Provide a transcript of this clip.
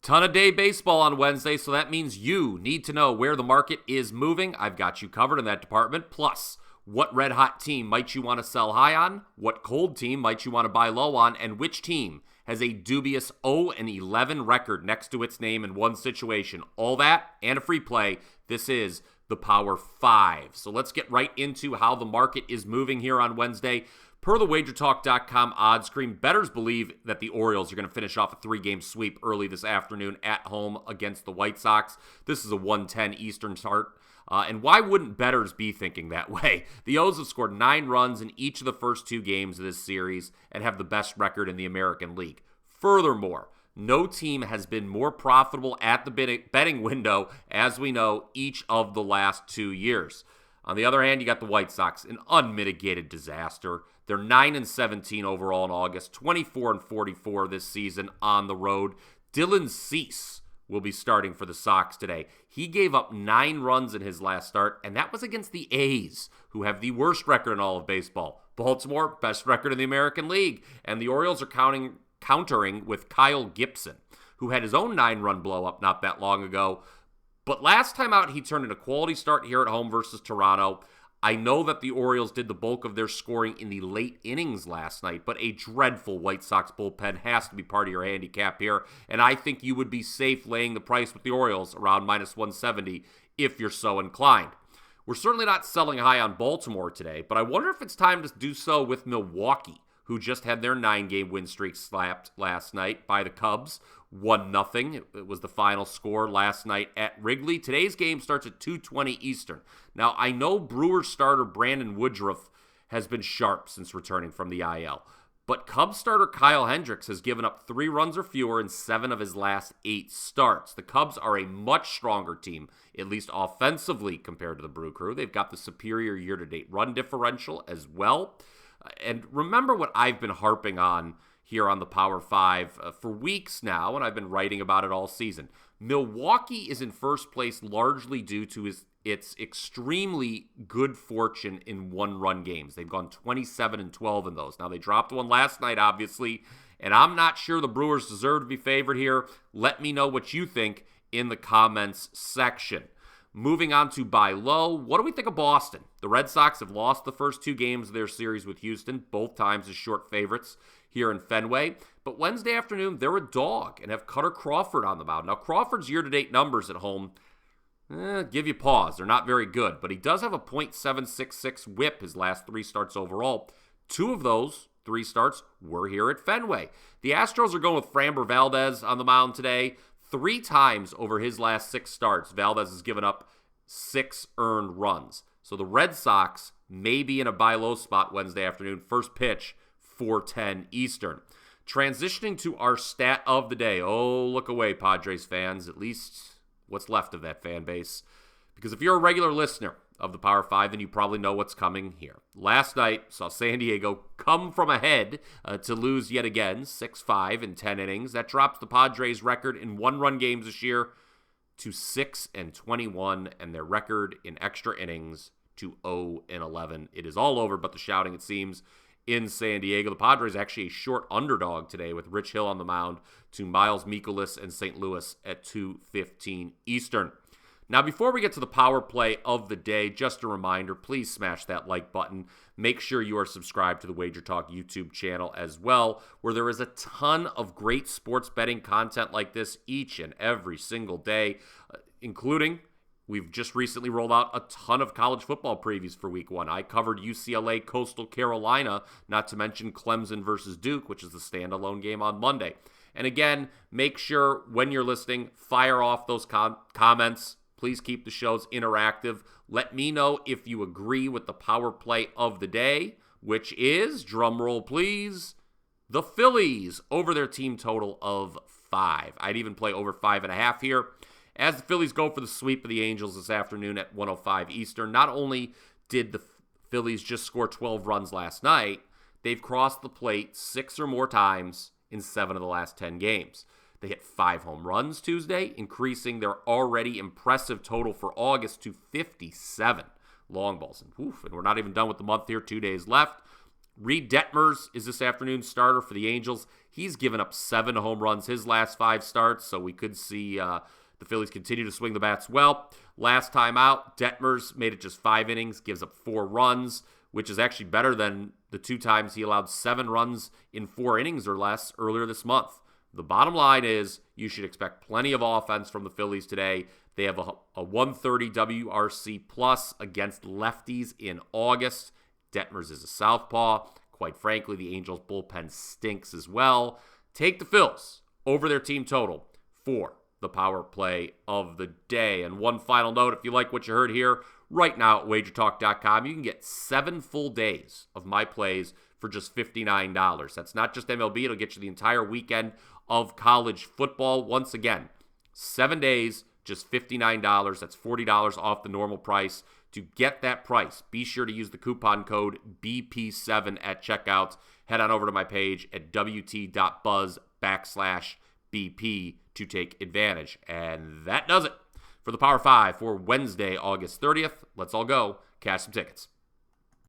Ton of day baseball on Wednesday, so that means you need to know where the market is moving. I've got you covered in that department. Plus, what red hot team might you want to sell high on? What cold team might you want to buy low on? And which team has a dubious 0-11 record next to its name in one situation? All that and a free play. This is the Power 5. So let's get right into how the market is moving here on Wednesday. Per the WagerTalk.com odds screen, bettors believe that the Orioles are going to finish off a 3-game sweep early this afternoon at home against the White Sox. This is a 1:10 Eastern start. And why wouldn't bettors be thinking that way? The O's have scored 9 runs in each of the first 2 games of this series and have the best record in the American League. Furthermore, no team has been more profitable at the betting window, as we know, each of the last 2 years. On the other hand, you got the White Sox, an unmitigated disaster. They're 9-17 overall in August, 24-44 this season on the road. Dylan Cease will be starting for the Sox today. He gave up 9 runs in his last start, and that was against the A's, who have the worst record in all of baseball. Baltimore, best record in the American League. And the Orioles are countering with Kyle Gibson, who had his own 9-run blow-up not that long ago. But last time out, he turned in a quality start here at home versus Toronto. I know that the Orioles did the bulk of their scoring in the late innings last night, but a dreadful White Sox bullpen has to be part of your handicap here, and I think you would be safe laying the price with the Orioles around minus 170 if you're so inclined. We're certainly not selling high on Baltimore today, but I wonder if it's time to do so with Milwaukee, who just had their 9-game win streak slapped last night by the Cubs. 1-0. It was the final score last night at Wrigley. Today's game starts at 2:20 Eastern. Now, I know Brewers starter Brandon Woodruff has been sharp since returning from the IL, but Cubs starter Kyle Hendricks has given up 3 runs or fewer in 7 of his last 8 starts. The Cubs are a much stronger team, at least offensively, compared to the Brew Crew. They've got the superior year-to-date run differential as well. And remember what I've been harping on here on the Power 5 for weeks now, and I've been writing about it all season. Milwaukee is in first place largely due to its extremely good fortune in one-run games. They've gone 27-12 in those. Now, they dropped one last night, obviously, and I'm not sure the Brewers deserve to be favored here. Let me know what you think in the comments section. Moving on to buy low, what do we think of Boston? The Red Sox have lost the first 2 games of their series with Houston, both times as short favorites here in Fenway. But Wednesday afternoon, they're a dog and have Cutter Crawford on the mound. Now, Crawford's year-to-date numbers at home give you pause. They're not very good, but he does have a .766 whip his last 3 starts overall. 2 of those 3 starts were here at Fenway. The Astros are going with Framber Valdez on the mound today. 3 times over his last 6 starts, Valdez has given up 6 earned runs. So the Red Sox may be in a buy low spot Wednesday afternoon. First pitch, 4:10 Eastern. Transitioning to our stat of the day. Oh, look away, Padres fans. At least what's left of that fan base. Because if you're a regular listener of the Power 5, then you probably know what's coming here. Last night, saw San Diego come from ahead to lose yet again, 6-5 in 10 innings. That drops the Padres' record in one-run games this year to 6-21, and their record in extra innings to 0-11. It is all over but the shouting, it seems, in San Diego. The Padres actually a short underdog today with Rich Hill on the mound to Miles Mikolas and St. Louis at 2:15 Eastern. Now, before we get to the power play of the day, just a reminder, please smash that like button. Make sure you are subscribed to the Wager Talk YouTube channel as well, where there is a ton of great sports betting content like this each and every single day, including we've just recently rolled out a ton of college football previews for week 1. I covered UCLA, Coastal Carolina, not to mention Clemson versus Duke, which is the standalone game on Monday. And again, make sure when you're listening, fire off those comments. Please keep the shows interactive. Let me know if you agree with the power play of the day, which is, drumroll please, the Phillies over their team total of 5. I'd even play over 5.5 here. As the Phillies go for the sweep of the Angels this afternoon at 1:05 Eastern, not only did the Phillies just score 12 runs last night, they've crossed the plate 6 or more times in 7 of the last 10 games. They hit 5 home runs Tuesday, increasing their already impressive total for August to 57 long balls. And we're not even done with the month here. 2 days left. Reed Detmers is this afternoon's starter for the Angels. He's given up 7 home runs his last 5 starts, so we could see the Phillies continue to swing the bats well. Last time out, Detmers made it just 5 innings, gives up 4 runs, which is actually better than the 2 times he allowed 7 runs in 4 innings or less earlier this month. The bottom line is you should expect plenty of offense from the Phillies today. They have a 130 WRC plus against lefties in August. Detmers is a southpaw. Quite frankly, the Angels' bullpen stinks as well. Take the Phils over their team total for the power play of the day. And one final note, if you like what you heard here, right now at wagertalk.com, you can get 7 full days of my plays for just $59. That's not just MLB. It'll get you the entire weekend of college football. Once again, 7 days, just $59. That's $40 off the normal price. To get that price, be sure to use the coupon code BP7 at checkout. Head on over to my page at wt.buzz/BP to take advantage. And that does it for the Power 5 for Wednesday, August 30th. Let's all go cash some tickets.